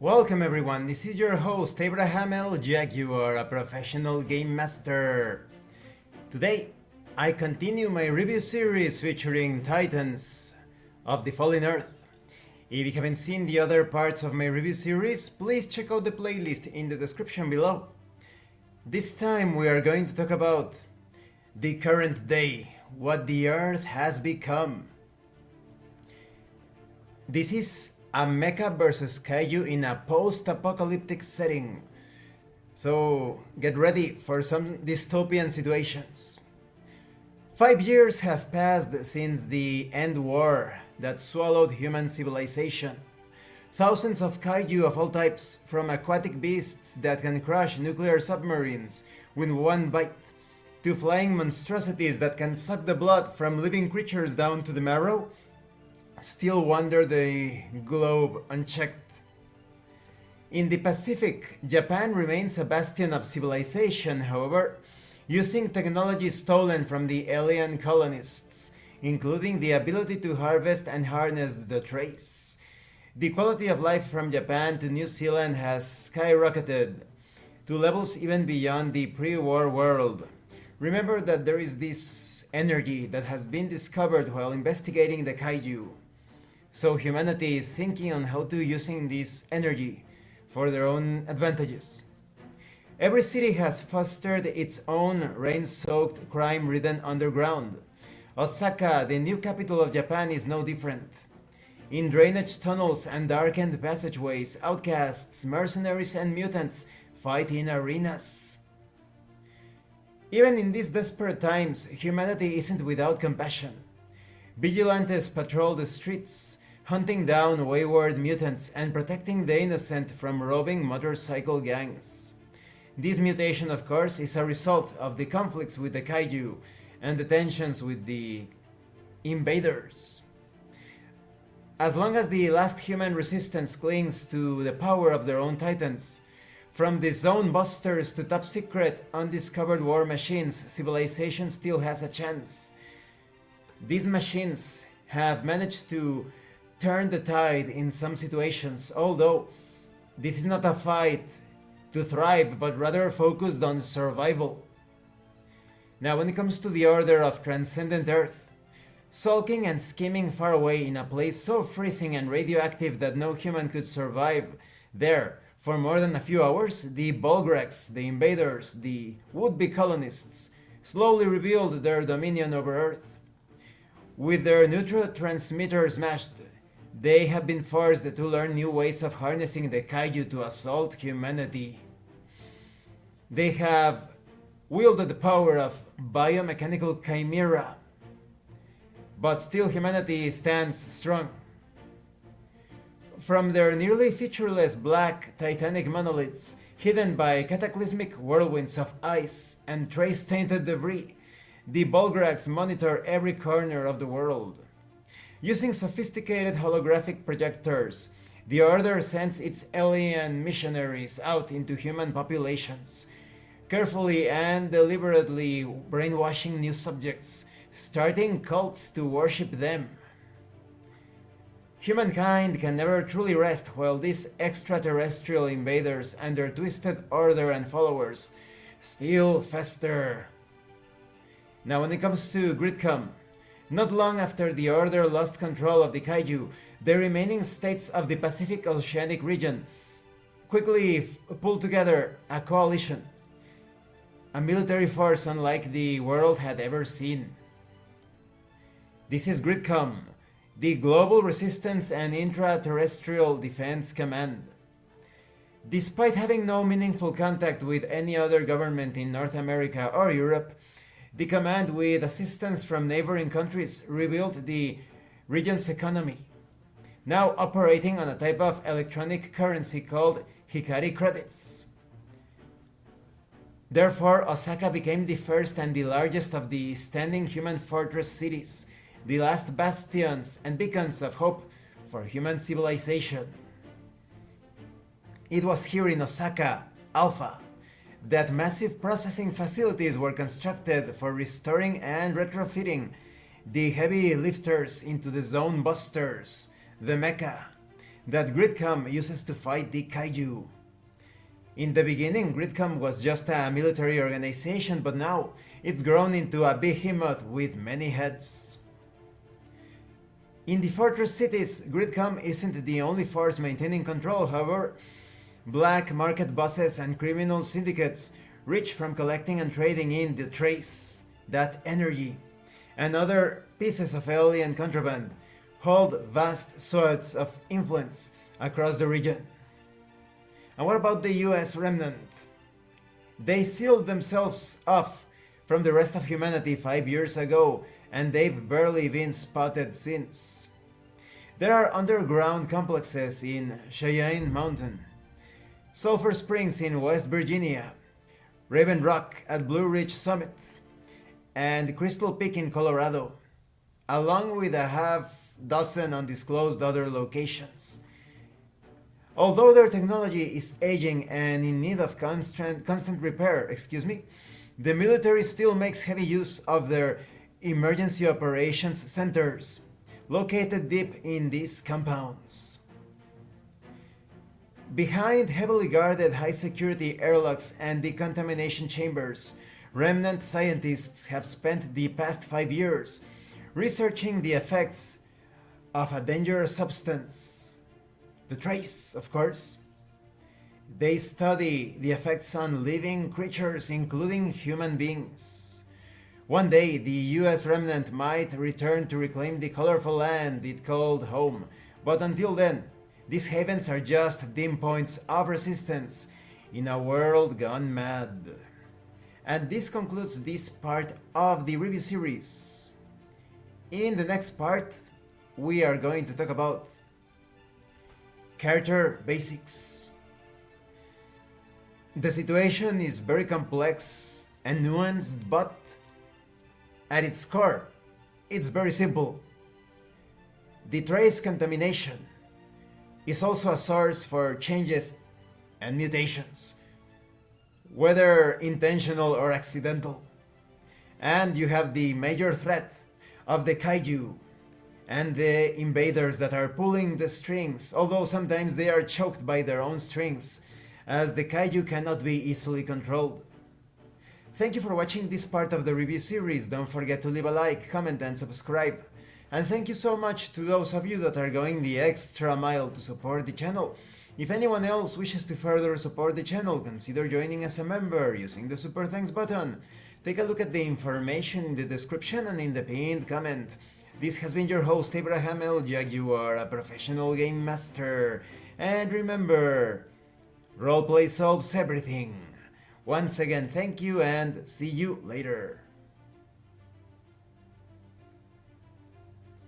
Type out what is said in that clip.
Welcome everyone, this is your host Abraham L. Jaguar, a professional game master. Today, I continue my review series featuring Titans of the Fallen Earth. If you haven't seen the other parts of my review series, please check out the playlist in the description below. This time we are going to talk about the current day, what the Earth has become. This is a mecha versus kaiju in a post-apocalyptic setting. So get ready for some dystopian situations. 5 years have passed since the end war that swallowed human civilization. Thousands of kaiju of all types, from aquatic beasts that can crush nuclear submarines with one bite, to flying monstrosities that can suck the blood from living creatures down to the marrow, still wander the globe unchecked. In the Pacific, Japan remains a bastion of civilization, however, using technology stolen from the alien colonists, including the ability to harvest and harness the trace. The quality of life from Japan to New Zealand has skyrocketed to levels even beyond the pre-war world. Remember that there is this energy that has been discovered while investigating the kaiju. So humanity is thinking on how to using this energy for their own advantages. Every city has fostered its own rain-soaked, crime-ridden underground. Osaka, the new capital of Japan, is no different. In drainage tunnels and darkened passageways, outcasts, mercenaries and mutants fight in arenas. Even in these desperate times, humanity isn't without compassion. Vigilantes patrol the streets, hunting down wayward mutants and protecting the innocent from roving motorcycle gangs. This mutation, of course, is a result of the conflicts with the kaiju and the tensions with the invaders. As long as the last human resistance clings to the power of their own titans, from the zone busters to top secret undiscovered war machines, civilization still has a chance. These machines have managed to turn the tide in some situations, although this is not a fight to thrive, but rather focused on survival. Now, when it comes to the order of transcendent Earth, sulking and scheming far away in a place so freezing and radioactive that no human could survive there for more than a few hours, the Bulgrax, the invaders, the would-be colonists, slowly revealed their dominion over Earth. With their neurotransmitters smashed, they have been forced to learn new ways of harnessing the kaiju to assault humanity. They have wielded the power of biomechanical chimera, but still humanity stands strong. From their nearly featureless black titanic monoliths, hidden by cataclysmic whirlwinds of ice and trace-tainted debris, the Bulgrax monitor every corner of the world. Using sophisticated holographic projectors, the Order sends its alien missionaries out into human populations, carefully and deliberately brainwashing new subjects, starting cults to worship them. Humankind can never truly rest while these extraterrestrial invaders and their twisted Order and followers still fester. Now, when it comes to Gridcom, not long after the Order lost control of the kaiju, the remaining states of the Pacific Oceanic region quickly pulled together a coalition, a military force unlike the world had ever seen. This is Gridcom, the Global Resistance and Intraterrestrial Defense Command. Despite having no meaningful contact with any other government in North America or Europe, the command, with assistance from neighboring countries, rebuilt the region's economy, now operating on a type of electronic currency called Hikari credits. Therefore, Osaka became the first and the largest of the standing human fortress cities, the last bastions and beacons of hope for human civilization. It was here in Osaka, Alpha, that massive processing facilities were constructed for restoring and retrofitting the heavy lifters into the zone busters, the mecha, that Gridcom uses to fight the kaiju. In the beginning, Gridcom was just a military organization, but now it's grown into a behemoth with many heads. In the fortress cities, Gridcom isn't the only force maintaining control, however. Black market bosses and criminal syndicates, rich from collecting and trading in the trace, that energy, and other pieces of alien contraband, hold vast swaths of influence across the region. And what about the US remnant? They sealed themselves off from the rest of humanity 5 years ago, and they've barely been spotted since. There are underground complexes in Cheyenne Mountain, Sulphur Springs in West Virginia, Raven Rock at Blue Ridge Summit, and Crystal Peak in Colorado, along with a half-dozen undisclosed other locations. Although their technology is aging and in need of constant repair, the military still makes heavy use of their emergency operations centers, located deep in these compounds. Behind heavily guarded high-security airlocks and decontamination chambers, remnant scientists have spent the past 5 years researching the effects of a dangerous substance, the trace, of course. They study the effects on living creatures, including human beings. One day, the US remnant might return to reclaim the colorful land it called home, but until then, these havens are just dim points of resistance in a world gone mad. And this concludes this part of the review series. In the next part, we are going to talk about character basics. The situation is very complex and nuanced, but at its core, it's very simple. The trace contamination is also a source for changes and mutations, whether intentional or accidental. And you have the major threat of the kaiju and the invaders that are pulling the strings, although sometimes they are choked by their own strings, as the kaiju cannot be easily controlled. Thank you for watching this part of the review series. Don't forget to leave a like, comment and subscribe. And thank you so much to those of you that are going the extra mile to support the channel. If anyone else wishes to further support the channel, consider joining as a member using the Super Thanks button. Take a look at the information in the description and in the pinned comment. This has been your host, Abraham L. Jaguar, a professional game master. And remember, roleplay solves everything. Once again, thank you and see you later.